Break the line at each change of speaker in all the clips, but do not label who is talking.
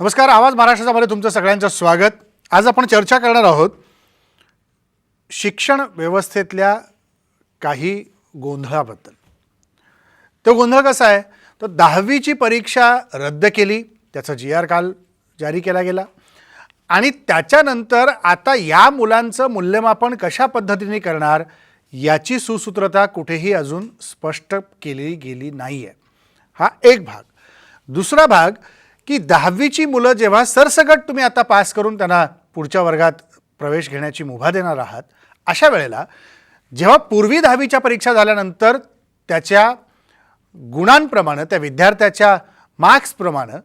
नमस्कार. आवाज महाराष्ट्रामध्ये तुमचं सगळ्यांचं स्वागत. आज आपण चर्चा करणार आहोत शिक्षण व्यवस्थेतल्या काही गोंधळाबद्दल. तो गोंधळ कसा आहे, तो 10वीची परीक्षा रद्द केली, त्याचा GR काल जारी केला गेला आणि त्याच्यानंतर आता या मुलांचं मूल्यमापन कशा पद्धतीने करणार याची सुसूत्रता कुठेही अजून स्पष्ट केली गेली नाही आहे. हा एक भाग. दुसरा भाग की 10वीची मुलं जेव्हा सरसकट तुम्ही आता पास करून त्यांना पुढच्या वर्गात प्रवेश घेण्याची मुभा देणार आहात, अशा वेळेला जेव्हा पूर्वी 10वीच्या परीक्षा झाल्यानंतर त्याच्या गुणांप्रमाणे, त्या विद्यार्थ्याच्या मार्क्सप्रमाणे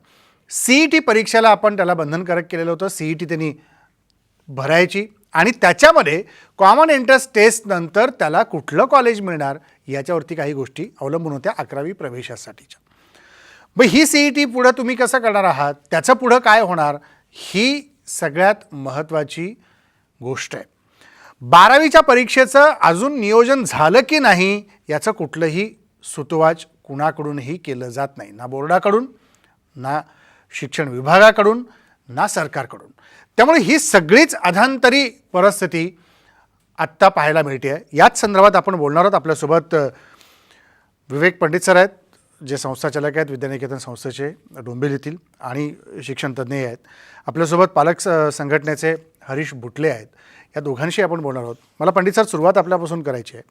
CET परीक्षेला आपण त्याला बंधनकारक केलेलं होतं. CET त्यांनी भरायची आणि त्याच्यामध्ये कॉमन एंट्रन्स टेस्ट नंतर त्याला कुठलं कॉलेज मिळणार याच्यावरती काही गोष्टी अवलंबून होत्या 11वी प्रवेशासाठीच्या. मग ही CET पुढं तुम्ही कसं करणार आहात, त्याचं पुढं काय होणार, ही सगळ्यात महत्त्वाची गोष्ट आहे. 12वीच्या परीक्षेचं अजून नियोजन झालं की नाही याचं कुठलंही सुतोवाच कुणाकडूनही केलं जात नाही, ना बोर्डाकडून, ना शिक्षण विभागाकडून, ना सरकारकडून. त्यामुळे ही सगळीच अधांतरी परिस्थिती आत्ता पाहायला मिळते आहे. याच संदर्भात आपण बोलणार आहोत. आपल्यासोबत विवेक पंडित सर आहेत, जे संस्थाचालक आहेत विद्यानिकेतन संस्थेचे डोंबिवलीतील आणि शिक्षणतज्ज्ञ आहेत. आपल्यासोबत पालक संघटनेचे हरीश बुटले आहेत. या दोघांशी आपण बोलणार आहोत. मला पंडित सर सुरुवात आपल्यापासून करायची आहे.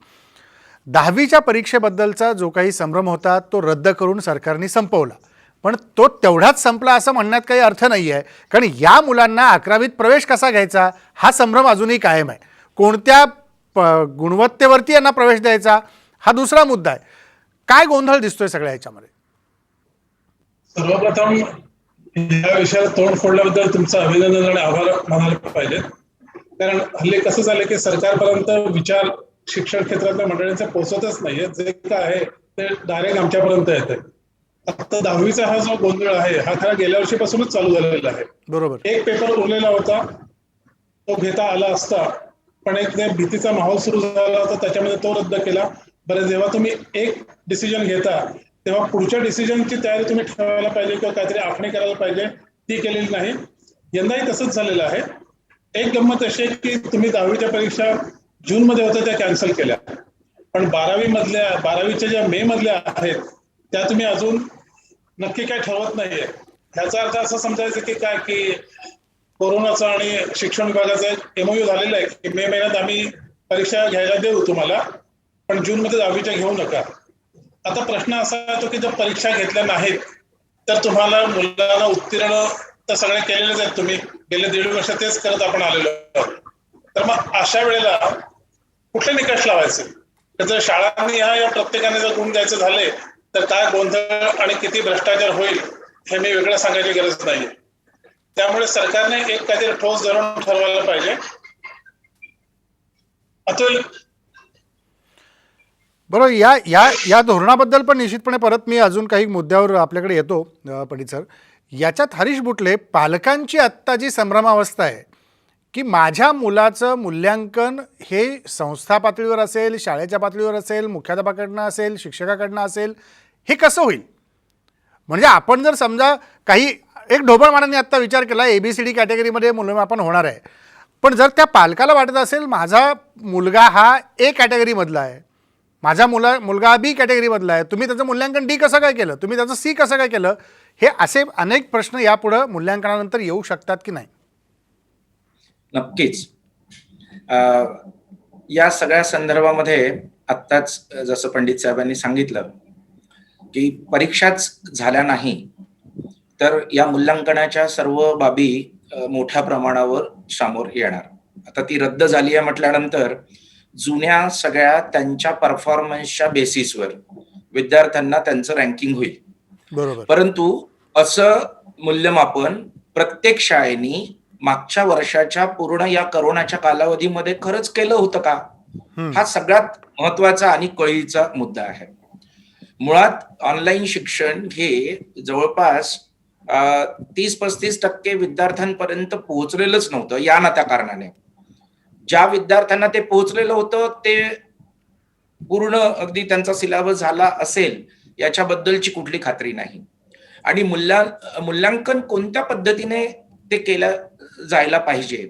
10वीच्या परीक्षेबद्दलचा जो काही संभ्रम होता तो रद्द करून सरकारने संपवला, पण तो तेवढाच संपला असं म्हणण्यात काही अर्थ नाही आहे. कारण या मुलांना 11वीत प्रवेश कसा घ्यायचा हा संभ्रम अजूनही कायम आहे. कोणत्या गुणवत्तेवरती यांना प्रवेश द्यायचा हा दुसरा मुद्दा आहे. काय गोंधळ दिसतोय सगळ्या ह्याच्यामध्ये?
सर्वप्रथम या विषयाला तोंड फोडल्याबद्दल तुमचं अभिनंदन आणि आभार मानायला पाहिजे. कारण हल्ली कसं झालं की सरकारपर्यंत विचार शिक्षण क्षेत्रातल्या मंडळींचे पोहोचतच नाहीये. जे काय आहे ते डायरेक्ट आमच्यापर्यंत येते. आता 10वीचा हा जो गोंधळ आहे हा खरा गेल्या वर्षीपासूनच चालू झालेला आहे.
बरोबर.
एक पेपर उरलेला होता, तो घेता आला असता, पण एक भीतीचा माहोल सुरू झाला होता, त्याच्यामध्ये तो रद्द केला. बरं, जेव्हा तुम्ही एक डिसिजन घेता तेव्हा पुढच्या डिसिजनची तयारी तुम्ही ठेवायला पाहिजे किंवा काहीतरी आखणी करायला पाहिजे, ती केलेली नाही. यंदाही तसंच झालेलं आहे. एक गंमत अशी आहे की तुम्ही 10वीच्या परीक्षा जूनमध्ये होत्या त्या कॅन्सल केल्या, पण 12वीच्या ज्या मे मधल्या आहेत त्या तुम्ही अजून नक्की काय ठरवत नाहीये. ह्याचा अर्थ असं समजायचं की काय की कोरोनाचा आणि शिक्षण विभागाचा एक MOU झालेला आहे की मे महिन्यात आम्ही परीक्षा घ्यायला देऊ तुम्हाला, पण जूनमध्ये 10वीच्या घेऊ नका. आता प्रश्न असा येतो की जर परीक्षा घेतल्या नाहीत तर तुम्हाला मुलांना उत्तीर्ण तर सगळे केलेलेच आहेत, तुम्ही गेले 1.5 वर्ष तेच करत आपण आलेलो आहोत. तर मग अशा वेळेला कुठले निकष लावायचे? तर जर शाळांनी या प्रत्येकाने जर गुण द्यायचे झाले तर काय गोंधळ आणि किती भ्रष्टाचार होईल हे मी वेगळं सांगायची गरज नाही. त्यामुळे सरकारने एक काहीतरी ठोस धोरण ठरवायला पाहिजे. अतुल,
बरोबर. या धोरणाबद्दल पण निश्चितपणे परत मी अजून काही मुद्द्यावर आपल्याकडे येतो पंडित सर. याच्यात हरीश बुटले, पालकांची आत्ता जी संभ्रमावस्था आहे की माझ्या मुलाचं मूल्यांकन हे संस्था पातळीवर असेल, शाळेच्या पातळीवर असेल, मुख्याध्यापकाकडनं असेल, शिक्षकाकडनं असेल, हे कसं होईल? म्हणजे आपण जर समजा काही एक ढोबळमानाने आत्ता विचार केला ABCD कॅटेगरीमध्ये मूल्यमापन होणार आहे, पण जर त्या पालकाला वाटत असेल माझा मुलगा हा A कॅटेगरीमधला आहे, माझा मुलगा B कॅटेगरीमधला आहे, तुम्ही त्याचं मूल्यांकन D कसं काय केलं, तुम्ही त्याचं C कसं काय केलं, हे असे अनेक प्रश्न यापुढं मूल्यांकनानंतर येऊ शकतात की नाही?
नक्कीच. या सगळ्या संदर्भामध्ये आत्ताच जसं पंडित साहेबांनी सांगितलं की परीक्षाच झाल्या नाही तर या मूल्यांकनाच्या सर्व बाबी मोठ्या प्रमाणावर समोर येणार. आता ती रद्द झाली आहे म्हटल्यानंतर जुन्या सगळ्या त्यांच्या परफॉर्मन्सच्या बेसिसवर विद्यार्थ्यांना त्यांचं रँकिंग होईल.
बरोबर.
परंतु असं मूल्यमापन प्रत्येक शाळेनी मागच्या वर्षाच्या पूर्ण या करोनाच्या कालावधीमध्ये खरंच केलं होतं का, हा सगळ्यात महत्वाचा आणि कळीचा मुद्दा आहे. मुळात ऑनलाईन शिक्षण हे जवळपास 30-35% विद्यार्थ्यांपर्यंत पोहोचलेलंच नव्हतं. या ना त्या कारणाने ज्या विद्यार्थ्यांना ते पोहोचलेलं होतं ते पूर्ण अगदी त्यांचा सिलेबस झाला असेल याच्याबद्दलची कुठली खात्री नाही. आणि मूल्यांकन कोणत्या पद्धतीने ते केलं जायला पाहिजे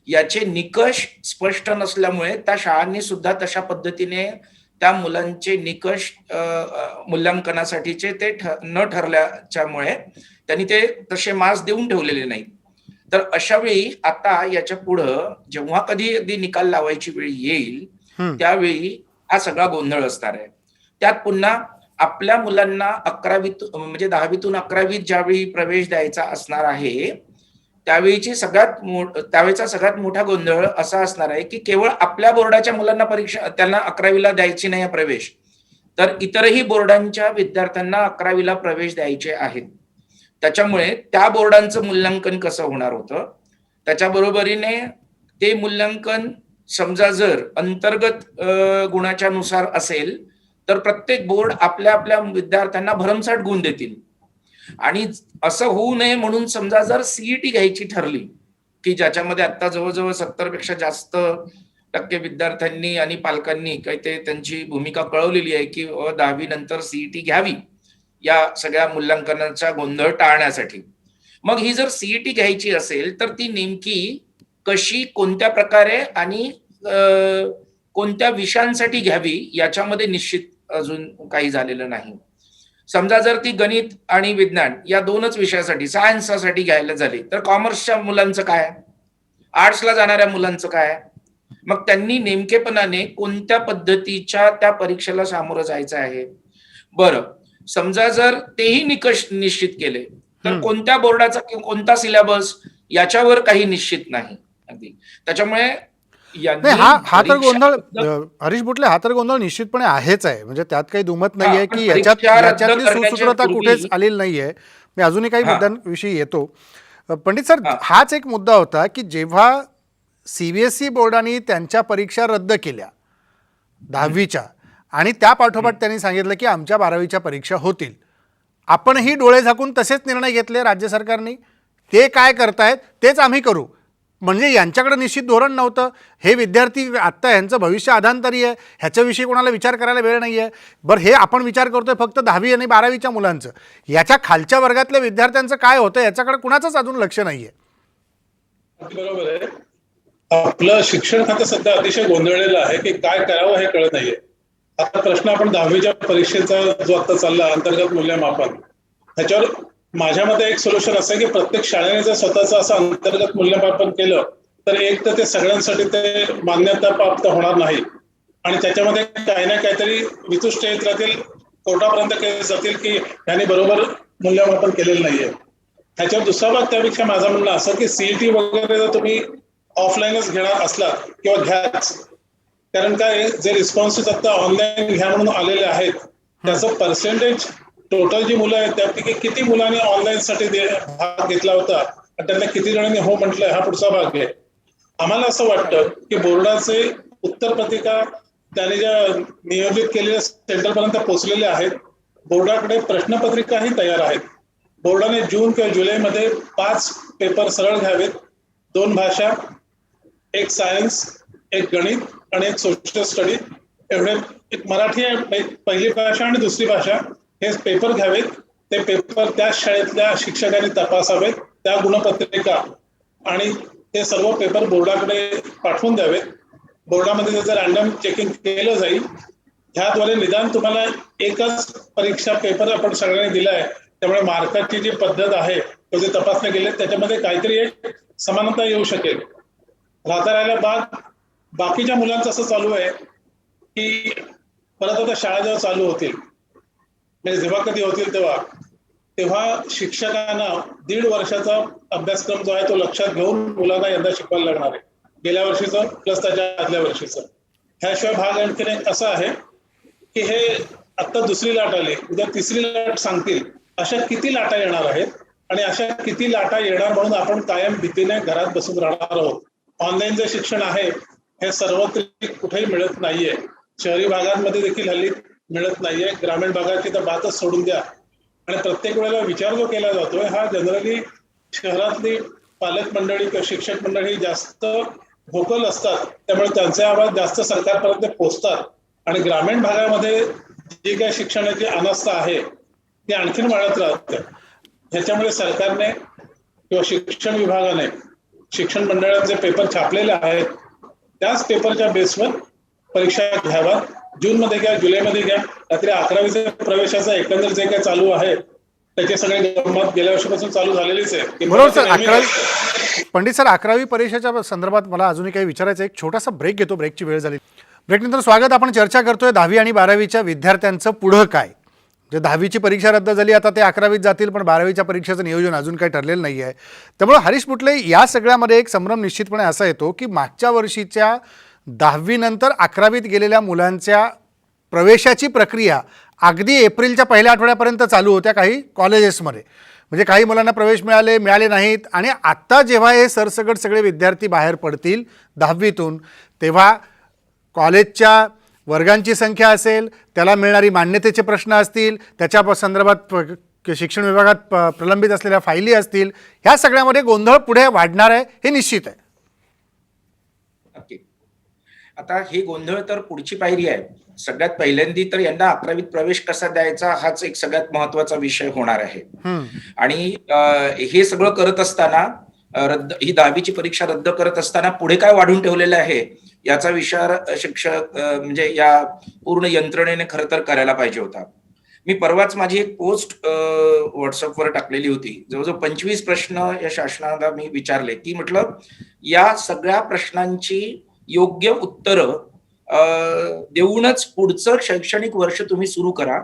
याचे निकष स्पष्ट नसल्यामुळे त्या शाळांनी सुद्धा तशा पद्धतीने त्या मुलांचे निकष मूल्यांकनासाठीचे ते न ठरल्याच्यामुळे त्यांनी ते तसे मार्क्स देऊन ठेवलेले नाहीत. तर अशा वेळी आता याच्या पुढं जेव्हा कधी अगदी निकाल लावायची वेळ येईल त्यावेळी हा सगळा गोंधळ असणार आहे. त्यात पुन्हा आपल्या मुलांना 11वीत म्हणजे 10वीतून 11वीत ज्यावेळी प्रवेश द्यायचा असणार आहे त्यावेळेचा सगळ्यात मोठा गोंधळ असा असणार आहे की केवळ आपल्या बोर्डाच्या मुलांना परीक्षा त्यांना 11वीला द्यायची नाही प्रवेश, तर इतरही बोर्डांच्या विद्यार्थ्यांना 11वीला प्रवेश द्यायचे आहेत. त्याच्यामुळे त्या बोर्डांचं मूल्यांकन कसं होणार होतं, त्याच्या बरोबरीने ते मूल्यांकन समजा जर अंतर्गत गुणाच्या नुसार असेल तर प्रत्येक बोर्ड आपल्या आपल्या विद्यार्थ्यांना भरमसाठ गुण देतील. आणि असं होऊ नये म्हणून समजा जर सीईटी घ्यायची ठरली की ज्याच्यामध्ये आता जवळजवळ 70 पेक्षा जास्त टक्के विद्यार्थ्यांनी आणि पालकांनी काही ते त्यांची भूमिका कळवलेली आहे की 10वी नंतर सीईटी घ्यावी या सगळ्या मूल्यांकनाचा गोंधळ टाळण्यासाठी. मग ही जर सीईटी घ्यायची असेल तर ती नेमकी कशी, कोणत्या प्रकारे आणि कोणत्या विषयांसाठी घ्यावी याच्यामध्ये निश्चित अजून काही झालेलं नाही. समजा जर ती गणित आणि विज्ञान या दोनच विषयासाठी सायन्ससाठी घ्यायला झाली तर कॉमर्सच्या मुलांचं काय, आर्ट्सला जाणाऱ्या मुलांचं काय, मग त्यांनी नेमकेपणाने कोणत्या पद्धतीच्या त्या परीक्षेला सामोरं जायचं आहे. बरं, समजा जर तेही निकष निश्चित केले तर कोणत्या बोर्डाचा कोणता सिलेबस याच्यावर काही निश्चित नाही अगदी. त्याच्यामुळे
हा तर गोंधळ हरीश बुटले, हा तर गोंधळ निश्चितपणे आहेच आहे. म्हणजे त्यात काही दुमत नाहीये की याच्यातली सुसूत्रता कुठेच आलेली नाहीये. मी अजूनही काही मुद्द्यांविषयी येतो. पंडित सर, हाच एक मुद्दा होता की जेव्हा सीबीएसई बोर्डाने त्यांच्या परीक्षा रद्द केल्या 10वीच्या आणि त्या पाठोपाठ त्यांनी सांगितलं की आमच्या 12वीच्या परीक्षा होतील, आपणही डोळे झाकून तसेच निर्णय घेतले राज्य सरकारने. ते काय करतायत तेच आम्ही करू, म्हणजे यांच्याकडे निश्चित धोरण नव्हतं. हे विद्यार्थी आत्ता यांचं भविष्य अधांतरी आहे, ह्याच्याविषयी कोणाला विचार करायला वेळ नाही आहे. बरं, हे आपण विचार करतोय फक्त 10वी आणि 12वीच्या मुलांचं, याच्या खालच्या वर्गातल्या विद्यार्थ्यांचं काय होतं याच्याकडे कुणाचंच अजून लक्ष नाहीये.
बरोबर आहे. आपलं शिक्षण खातं सध्या अतिशय गोंधळलेलं आहे की काय करावं हे कळत नाहीये. आता प्रश्न आपण 10वीच्या परीक्षेचा जो आता चालला अंतर्गत मूल्यमापन, ह्याच्यावर माझ्या मते एक सोल्युशन असं आहे की प्रत्येक शाळेने जर स्वतःचं असं अंतर्गत मूल्यमापन केलं तर एक तर ते सगळ्यांसाठी ते मान्यता प्राप्त होणार नाही आणि त्याच्यामध्ये काही ना काहीतरी वितुष्ट येत राहतील, कोर्टापर्यंत केस जातील की यांनी बरोबर मूल्यमापन केलेलं नाहीये. ह्याच्यावर दुसरा भाग त्यापेक्षा माझं म्हणणं असं की सीईटी वगैरे जर तुम्ही ऑफलाईनच घेणार असलात किंवा घ्याच, कारण काय जे रिस्पॉन्सेस आता ऑनलाईन घ्या म्हणून आलेले आहेत त्याचं पर्सेंटेज टोटल जी मुलं आहेत त्यापैकी किती मुलांनी ऑनलाईन साठी भाग घेतला होता आणि त्यातल्या किती जणांनी हो म्हटलंय हा पुढचा भाग आहे. आम्हाला असं वाटतं की बोर्डाचे उत्तरपत्रिका त्याने ज्या नियोजित केलेल्या सेंटरपर्यंत पोहोचलेले आहेत, बोर्डाकडे प्रश्नपत्रिकाही तयार आहेत. बोर्डाने जून किंवा जुलैमध्ये 5 पेपर सरळ घ्यावेत, 2 भाषा, एक सायन्स, एक गणित आणि एक सोशल स्टडी, एवढे एक मराठी आहे पहिली भाषा आणि दुसरी भाषा, हे पेपर घ्यावेत. ते पेपर त्या शाळेतल्या शिक्षकांनी तपासावेत, त्या गुणपत्रिका आणि ते सर्व पेपर बोर्डाकडे पाठवून द्यावेत. बोर्डामध्ये त्याचं रॅन्डम चेकिंग केलं जाईल. ह्याद्वारे निदान तुम्हाला एकच परीक्षा पेपर आपण सगळ्यांनी दिलाय, त्यामुळे मार्काची जी पद्धत आहे तो जे तपासले गेले त्याच्यामध्ये काहीतरी एक समानता येऊ शकेल. राहिला बाकीच्या मुलांचं असं चालू आहे की परत आता शाळा जेव्हा चालू होतील, म्हणजे जेव्हा कधी होतील तेव्हा शिक्षकांना 1.5 वर्षाचा अभ्यासक्रम जो आहे तो लक्षात घेऊन मुलांना यंदा शिकवायला लागणार आहे, गेल्या वर्षीचं प्लस त्याच्या आदल्या वर्षीचं. ह्याशिवाय भाग आणखीन एक असा आहे की हे आता 2री लाट आली, उद्या 3री लाट सांगतील, अशा किती लाटा येणार आहेत आणि अशा किती लाटा येणार म्हणून आपण कायम भीतीने घरात बसून राहणार आहोत. ऑनलाईन जे शिक्षण आहे हे सर्वत्र कुठेही मिळत नाहीये, शहरी भागांमध्ये देखील हल्ली मिळत नाहीये, ग्रामीण भागाची तर बातच सोडून द्या. आणि प्रत्येक वेळेला विचार जो केला जातोय हा जनरली शहरातली पालक मंडळी किंवा शिक्षक मंडळी जास्त व्होकल असतात, त्यामुळे त्यांचे आवाज जास्त सरकारपर्यंत पोहोचतात आणि ग्रामीण भागामध्ये जी काही शिक्षणाची अनास्था आहे ती आणखीन वाढत राहते. ह्याच्यामध्ये सरकारने किंवा शिक्षण विभागाने शिक्षण मंडळाचे पेपर छापलेले आहेत, त्याच पेपरच्या बेसवर परीक्षा घ्यावा. जूनमध्ये घ्या, जुलैमध्ये घ्या. रात्री 11वीच्या प्रवेशाचा एकंदर जे काय चालू आहे त्याचे सगळे गंमत गेल्या वर्षापासून चालू झालेलीच आहे.
बरोबर सर. 11वी पंडित सर, 11वी परीक्षेच्या संदर्भात मला अजूनही काही विचारायचं आहे. एक छोटासा ब्रेक घेतो, ब्रेकची वेळ झाली. ब्रेकनंतर स्वागत. आपण चर्चा करतोय 10वी आणि 12वीच्या विद्यार्थ्यांचं पुढं काय. म्हणजे 10वीची परीक्षा रद्द झाली, आता ते 11वीत जातील, पण 12वीच्या परीक्षेचं नियोजन अजून काही ठरलेलं नाही आहे. त्यामुळे हरीश बुटले, या सगळ्यामध्ये एक संभ्रम निश्चितपणे असा येतो की मागच्या वर्षीच्या 10वी नंतर 11वीत गेलेल्या मुलांच्या प्रवेशाची प्रक्रिया अगदी एप्रिलच्या पहिल्या आठवड्यापर्यंत चालू होत्या काही कॉलेजेसमध्ये. म्हणजे काही मुलांना प्रवेश मिळाले नाहीत. आणि आत्ता जेव्हा हे सरसकट सगळे विद्यार्थी बाहेर पडतील 10वीतून, तेव्हा कॉलेजच्या वर्गांची संख्या असेल, त्याला मिळणारी मान्यतेचे प्रश्न असतील, त्याच्या संदर्भात शिक्षण विभागात प्रलंबित असलेल्या फायली असतील, ह्या सगळ्यामध्ये गोंधळ पुढे वाढणार आहे हे निश्चित आहे.
नक्की. आता हे गोंधळ तर पुढची पायरी आहे. सगळ्यात पहिल्यांदी तर यांना 11वीत प्रवेश कसा द्यायचा हाच एक सगळ्यात महत्वाचा विषय होणार आहे. आणि हे सगळं करत असताना ही 10वीची परीक्षा रद्द करत असताना पुढे काय वाढून ठेवलेलं आहे याचा विचार शिक्षक म्हणजे या पूर्ण यंत्रणेने खरं तर करायला पाहिजे होता. मी परवाच माझी एक पोस्ट व्हॉट्सअपवर टाकलेली होती. जवळजवळ 25 प्रश्न या शासनाला मी विचारले की म्हटलं या सगळ्या प्रश्नांची योग्य उत्तरं देऊनच पुढचं शैक्षणिक वर्ष तुम्ही सुरू करा.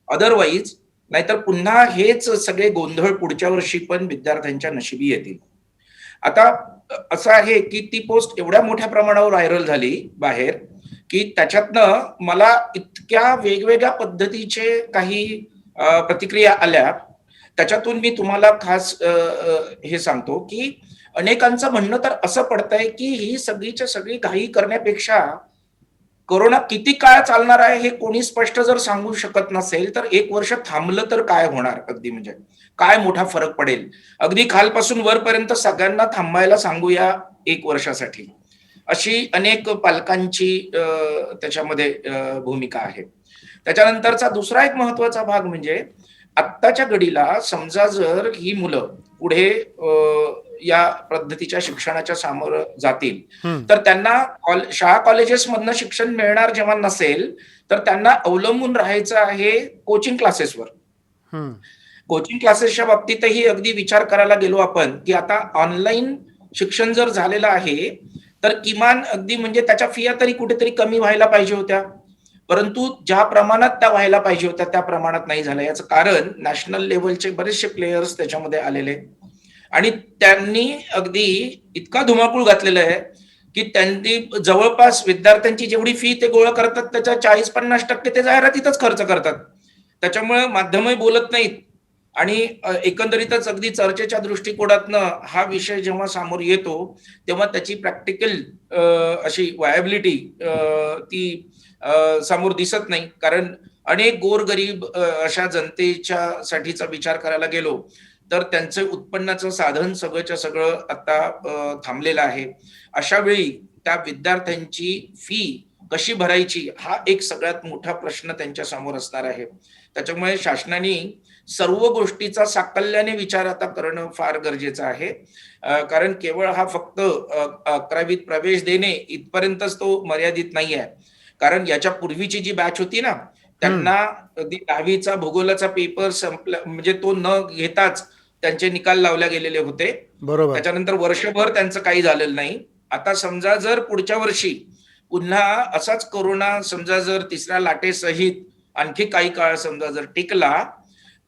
अदरवाईज नाहीतर पुन्हा हेच सगळे गोंधळ पुढच्या वर्षी पण विद्यार्थ्यांच्या नशिबी येतील. आता असं आहे की ती पोस्ट एवढ्या मोठ्या प्रमाणावर व्हायरल झाली बाहेर की त्याच्यातनं मला इतक्या वेगवेगळ्या पद्धतीचे काही प्रतिक्रिया आल्या. त्याच्यातून मी तुम्हाला खास हे सांगतो की अनेकांचं म्हणणं तर असं पडतंय की ही सगळीच्या सगळी घाई करण्यापेक्षा कोरोना किती काळ चालणार आहे हे कोणी स्पष्ट जर सांगू शकत नसेल तर 1 वर्ष थांबलं तर काय होणार, अगदी म्हणजे काय मोठा फरक पडेल. अगदी खालपासून वरपर्यंत सगळ्यांना थांबायला सांगूया 1 वर्षासाठी, अशी अनेक पालकांची त्याच्यामध्ये भूमिका आहे. त्याच्यानंतरचा दुसरा एक महत्वाचा भाग म्हणजे आत्ताच्या घडीला समजा जर ही मुलं पुढे या पद्धतीच्या शिक्षणाच्या सामोरं जातील तर त्यांना शाळा कॉलेजेस मधनं शिक्षण मिळणार जेव्हा नसेल तर त्यांना अवलंबून राहायचं आहे कोचिंग क्लासेसवर. कोचिंग क्लासेसच्या बाबतीतही अगदी विचार करायला गेलो आपण की आता ऑनलाईन शिक्षण जर झालेलं आहे तर किमान अगदी म्हणजे त्याच्या फिया तरी कुठेतरी कमी व्हायला पाहिजे होत्या, परंतु ज्या प्रमाणात त्या व्हायला पाहिजे होत्या त्या प्रमाणात नाही झाल्या. याचं कारण नॅशनल लेवलचे बरेचसे प्लेयर्स त्याच्यामध्ये आलेले आणि त्यांनी अगदी इतका धुमाकूळ घातलेला आहे की त्यांनी जवळपास विद्यार्थ्यांची जेवढी फी ते गोळा करतात त्याच्या 40-50% ते जाहिरातीतच खर्च करतात. त्याच्यामुळे माध्यमही बोलत नाहीत आणि एकंदरीतच अगदी चर्चेच्या दृष्टिकोनातनं हा विषय जेव्हा समोर येतो तेव्हा त्याची प्रॅक्टिकल अशी व्हायबिलिटी ती समोर दिसत नाही. कारण अनेक गोरगरीब अशा जनतेच्या साठीचा विचार करायला गेलो तर त्यांचं उत्पन्नाचं साधन सगळंच्या सगळं आता थांबलेलं आहे. अशा वेळी त्या विद्यार्थ्यांची फी कशी भरायची हा एक सगळ्यात मोठा प्रश्न त्यांच्या समोर असणार आहे. त्याच्यामुळे शासनाने सर्व गोष्टीचा साकल्याने विचार आता करणं फार गरजेचं आहे. कारण केवळ हा फक्त 11वीत प्रवेश देणे इथपर्यंतच तो मर्यादित नाही आहे. कारण याच्या पूर्वीची जी बॅच होती ना त्यांना 10वीचा भूगोलाचा पेपर संपला म्हणजे तो न घेताच त्यांचे निकाल लावले गेलेले होते.
बरोबर.
त्याच्यानंतर वर्षभर त्यांचं काही झालेलं नाही. आता समजा जर पुढच्या वर्षी पुन्हा असाच कोरोना समजा जर तिसऱ्या लाटेसहित आणखी काही काळ समजा जर टिकला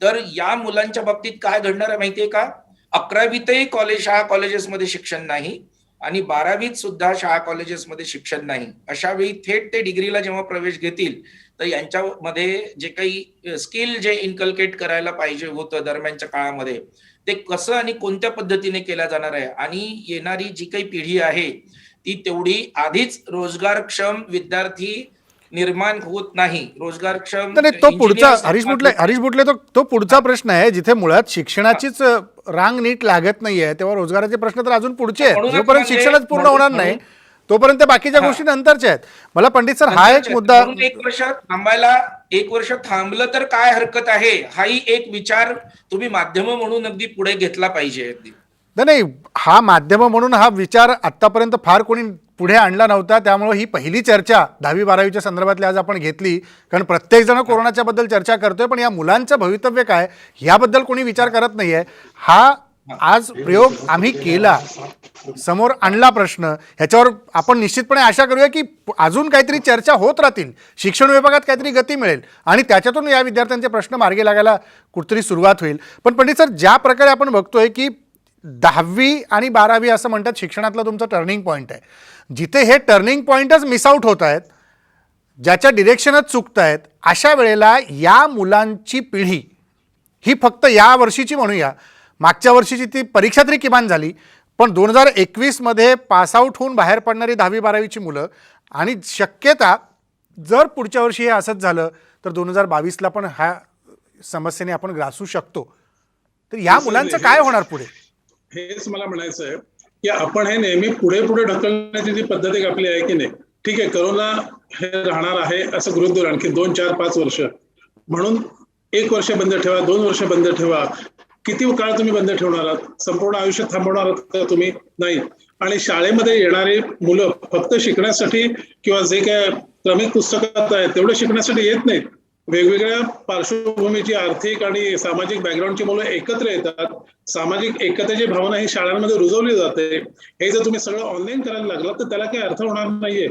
तर या मुलांच्या बाबतीत काय घडणार आहे माहितीये का? 11वीतही शाळा कॉलेजेसमध्ये शिक्षण नाही आणि 12वीत सुद्धा शाळा कॉलेजेसमध्ये शिक्षण नाही. अशा वेळी थेट ते डिग्रीला जेव्हा प्रवेश घेतील तर यांच्यामध्ये जे काही स्किल जे इन्कल्केट करायला पाहिजे होतं दरम्यानच्या काळामध्ये ते कसं आणि कोणत्या पद्धतीने केलं जाणार आहे. आणि येणारी जी काही पिढी आहे ती तेवढी आधीच रोजगारक्षम विद्यार्थी निर्माण होत नाही. रोजगारक्षम
तो पुढचा हरीश बुटले तो पुढचा प्रश्न आहे जिथे मुळात शिक्षणाचीच रांग नीट लागत नाहीये तेव्हा रोजगाराचे प्रश्न तर अजून पुढचे आहेत. जोपर्यंत शिक्षणच पूर्ण होणार नाही तोपर्यंत बाकीच्या गोष्टी नंतरच्या आहेत. मला पंडित सर हा एक मुद्दा
1 वर्ष थांबायला 1 वर्ष थांबलं तर काय हरकत आहे, हाही एक विचार तुम्ही माध्यम म्हणून अगदी पुढे घेतला पाहिजे. अगदी
नाही, हा माध्यम म्हणून हा विचार आत्तापर्यंत फार कोणी पुढे आणला नव्हता, त्यामुळे ही पहिली चर्चा 10वी-12वीच्या संदर्भातली आज आपण घेतली. कारण प्रत्येकजण कोरोनाच्या बद्दल चर्चा करतोय, पण या मुलांचं भवितव्य काय याबद्दल कोणी विचार करत नाहीये. हा आज प्रयोग आम्ही केला, समोर आणला प्रश्न, ह्याच्यावर आपण निश्चितपणे आशा करूया की अजून काहीतरी चर्चा होत राहतील, शिक्षण विभागात काहीतरी गती मिळेल आणि त्याच्यातून या विद्यार्थ्यांचे प्रश्न मार्गी लागायला कुठतरी सुरुवात होईल. पण पंडित सर, ज्या प्रकारे आपण बघतोय की 10वी आणि 12वी असं म्हणतात शिक्षणातलं तुमचं टर्निंग पॉईंट आहे, जिथे हे टर्निंग पॉईंटच मिस आउट होत आहेत, ज्याच्या डिरेक्शनच चुकत आहेत, अशा वेळेला या मुलांची पिढी ही फक्त या वर्षीची म्हणूया, मागच्या वर्षीची ती परीक्षा तरी किमान झाली, पण 2021मध्ये पासआउट होऊन बाहेर पडणारी 10वी-12वीची मुलं, आणि शक्यता जर पुढच्या वर्षी हे असंच झालं तर 2022ला पण ह्या समस्येने आपण ग्रासू शकतो. तर या मुलांचं काय होणार पुढे?
हेच मला म्हणायचं आहे की आपण हे नेहमी पुढे पुढे ढकलण्याची जी पद्धत एक आपली आहे की नाही, ठीक आहे, करोना हे राहणार आहे असं गृहीत धरून आणखी 2, 4, 5 वर्ष म्हणून 1 वर्ष बंद ठेवा, 2 वर्ष बंद ठेवा, किती काळ तुम्ही बंद ठेवणार आहात? संपूर्ण आयुष्य थांबवणार आहात का तुम्ही? नाही. आणि शाळेमध्ये येणारी मुलं फक्त शिकण्यासाठी किंवा जे काय क्रमिक पुस्तकात आहेत तेवढं शिकण्यासाठी येत नाहीत. वेगवेगळ्या पार्श्वभूमीची, आर्थिक आणि सामाजिक बॅकग्राऊंडची मुलं एकत्र येतात. सामाजिक एकतेची भावना ही शाळांमध्ये रुजवली जाते. हे जर तुम्ही सगळं ऑनलाईन करायला लागलात तर त्याला काही अर्थ होणार नाहीये.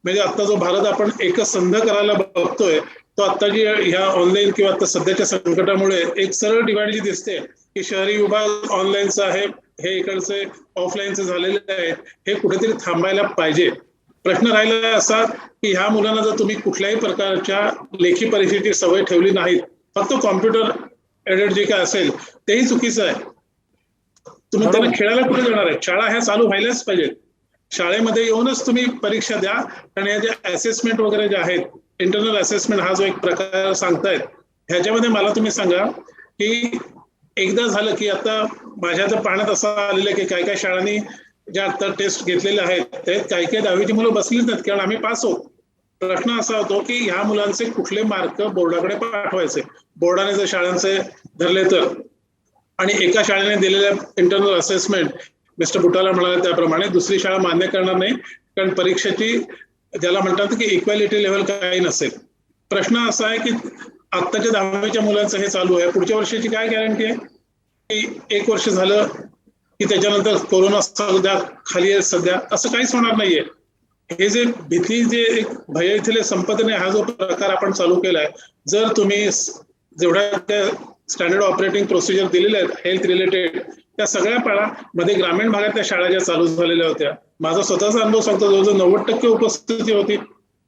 म्हणजे आता जो भारत आपण एकच संध करायला बघतोय तो आत्ताची ह्या ऑनलाईन किंवा आता सध्याच्या संकटामुळे एक सरळ डिवाइड जी दिसते की शहरी विभाग ऑनलाईनचा आहे, हे इकडचे ऑफलाईनचे झालेले आहेत, हे कुठेतरी थांबायला पाहिजे. प्रश्न राहिला असा की ह्या मुलांना जर तुम्ही कुठल्याही प्रकारच्या लेखी परीक्षेची सवय ठेवली नाही, फक्त कॉम्प्युटर एडेड जे काय असेल तेही चुकीचं आहे. तुम्ही त्यांना खेळायला कुठे जाणार आहे? शाळा ह्या चालू व्हायलाच पाहिजेत. शाळेमध्ये येऊनच तुम्ही परीक्षा द्या. आणि या ज्या असेसमेंट वगैरे जे आहेत, इंटरनल असेसमेंट हा जो एक प्रकार सांगतायत, ह्याच्यामध्ये मला तुम्ही सांगा की एकदा झालं की आता माझ्या तर पाहण्यात असं आलेलं आहे की काही काही शाळांनी ज्या आता टेस्ट घेतलेल्या आहेत त्यात काही काही 10वीची मुलं बसलीच नाहीत कारण आम्ही पास होतो. प्रश्न असा होतो की ह्या मुलांचे कुठले मार्क बोर्डाकडे पाठवायचे, बोर्डाने जर शाळांचे धरले तर. आणि एका शाळेने दिलेल्या इंटरनल असेसमेंट मिस्टर बुटाला म्हणाले त्याप्रमाणे दुसरी शाळा मान्य करणार नाही, कारण परीक्षेची ज्याला म्हणतात की इक्वॅलिटी लेव्हल काही नसेल. प्रश्न असा आहे की आत्ताच्या 10वीच्या मुलांचं हे चालू आहे, पुढच्या वर्षीची काय गॅरंटी आहे की 1 वर्ष झालं की त्याच्यानंतर कोरोना सध्या खाली आहे, सध्या असं काहीच होणार नाहीये. हे जे भीती, जे एक भय इथले संपत्तीने हा जो प्रकार आपण चालू केलाय, जर तुम्ही जेवढ्या त्या स्टँडर्ड ऑपरेटिंग प्रोसिजर दिलेल्या आहेत हेल्थ रिलेटेड, त्या सगळ्या मध्ये ग्रामीण भागातल्या शाळा ज्या चालू झालेल्या होत्या, माझा स्वतःचा अनुभव सांगतो, जवळजवळ 90% उपस्थिती होती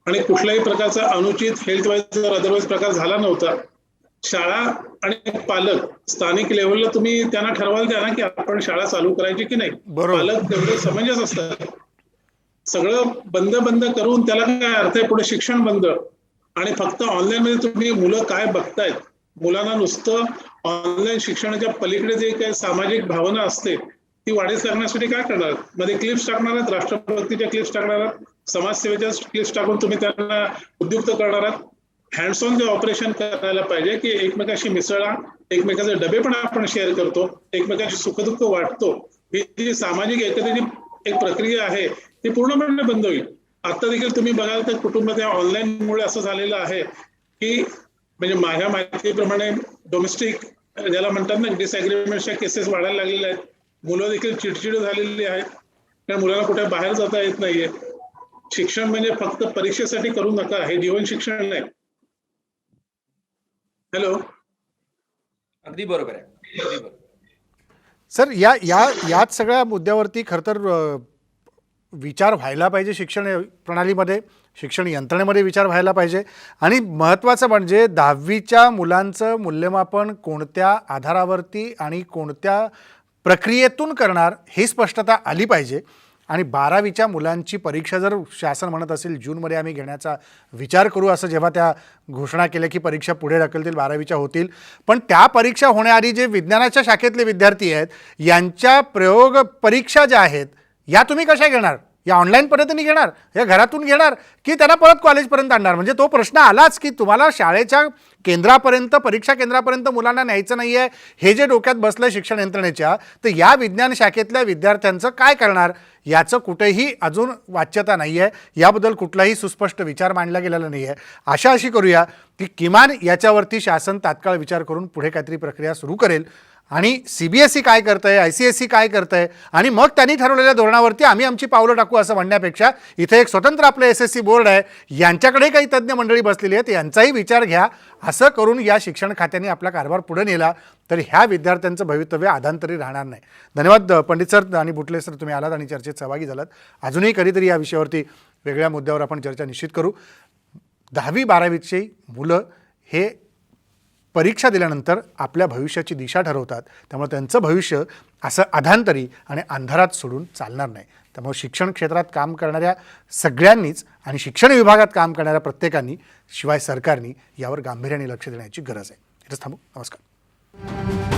आणि कुठल्याही प्रकारचा अनुचित हेल्थ वाईज अदरवाईज प्रकार झाला नव्हता. शाळा आणि पालक स्थानिक लेव्हलला तुम्ही त्यांना ठरवायला द्या ना की आपण शाळा चालू करायची की नाही. पालक तेवढे समंजस असतात. सगळं बंद बंद करून त्याला काय अर्थ आहे? पुढे शिक्षण बंद आणि फक्त ऑनलाईन मध्ये तुम्ही मुलं काय बघतायत, मुलांना नुसतं ऑनलाईन शिक्षणाच्या पलीकडे जे काही सामाजिक भावना असते ती वाढीस लागण्यासाठी काय करणार? मध्ये क्लिप्स टाकणार आहात, राष्ट्रभक्तीच्या क्लिप्स टाकणार आहात, समाजसेवेच्या क्लिप्स टाकून तुम्ही त्यांना उद्युक्त करणार आहात. हँड्स ऑन जे ऑपरेशन करायला पाहिजे की एकमेकाशी मिसळा, एकमेकाचे डबे पण आपण शेअर करतो, एकमेकाशी सुखदुःख वाटतो. ही जी सामाजिक एकतेची एक प्रक्रिया आहे ती पूर्णपणे बंद होईल. आता देखील तुम्ही बघाल तर कुटुंबात ऑनलाईन मुळे असं झालेलं आहे की म्हणजे माझ्या माहितीप्रमाणे डोमेस्टिक ज्याला म्हणतात ना डिसएग्रीमेंटच्या केसेस वाढायला लागलेल्या आहेत. मुलं देखील चिडचिड झालेली आहेत कारण मुलांना कुठे बाहेर जाता येत नाहीये. शिक्षण म्हणजे फक्त परीक्षेसाठी करू नका, हे जीवन शिक्षण नाही. हॅलो,
अगदी बरोबर आहे, अगदी बरोबर.
सर, याच सगळ्या मुद्द्यावरती खरं तर विचार व्हायला पाहिजे. शिक्षण प्रणालीमध्ये, शिक्षण यंत्रणेमध्ये विचार व्हायला पाहिजे. आणि महत्त्वाचं म्हणजे 10वीच्या मुलांचं मूल्यमापन कोणत्या आधारावरती आणि कोणत्या प्रक्रियेतून करणार ही स्पष्टता आली पाहिजे. आणि 12वीच्या मुलांची परीक्षा जर शासन म्हणत असेल जूनमध्ये आम्ही घेण्याचा विचार करू, असं जेव्हा त्या घोषणा केल्या की परीक्षा पुढे ढकलतील, 12वीच्या होतील, पण त्या परीक्षा होण्याआधी जे विज्ञानाच्या शाखेतले विद्यार्थी आहेत यांच्या प्रयोग परीक्षा ज्या आहेत या तुम्ही कशा घेणार? या ऑनलाईन पद्धतीने घेणार, या घरातून घेणार, की त्यांना परत कॉलेजपर्यंत आणणार? म्हणजे तो प्रश्न आलाच की तुम्हाला शाळेच्या केंद्रापर्यंत, परीक्षा केंद्रापर्यंत मुलांना न्यायचं नाही आहे, हे जे डोक्यात बसलं शिक्षण यंत्रणेच्या, तर या विज्ञान शाखेतल्या विद्यार्थ्यांचं काय करणार याचं कुठेही अजून वाच्यता नाही आहे. याबद्दल कुठलाही सुस्पष्ट विचार मांडला गेलेला नाही आहे. आशा अशी करूया की किमान याच्यावरती शासन तात्काळ विचार करून पुढे काहीतरी प्रक्रिया सुरू करेल आणि CBSE काय करतंय, ICSE काय करतंय आणि मग त्यांनी ठरवलेल्या धोरणावरती आम्ही आमची पावलं टाकू असं म्हणण्यापेक्षा इथे एक स्वतंत्र आपलं SSC बोर्ड आहे, यांच्याकडे काही तज्ज्ञ मंडळी बसलेली आहेत, यांचाही विचार घ्या. असं करून या शिक्षण खात्याने आपला कारभार पुढे नेला तर ह्या विद्यार्थ्यांचं भवितव्य आधांतरी राहणार नाही. धन्यवाद पंडित सर आणि बुटले सर, तुम्ही आलात आणि चर्चेत सहभागी झालात. अजूनही कधीतरी या विषयावरती वेगळ्या मुद्द्यावर आपण चर्चा निश्चित करू. 10वी-12वीची मुलं हे परीक्षा दिल्यानंतर आपल्या भविष्याची दिशा ठरवतात. त्यामुळे त्यांचं भविष्य असं अधांतरी आणि अंधारात सोडून चालणार नाही. त्यामुळे शिक्षण क्षेत्रात काम करणाऱ्या सगळ्यांनीच आणि शिक्षण विभागात काम करणाऱ्या प्रत्येकांनी, शिवाय सरकारनी यावर गांभीर्याने लक्ष देण्याची गरज आहे. इथेच थांबू. नमस्कार.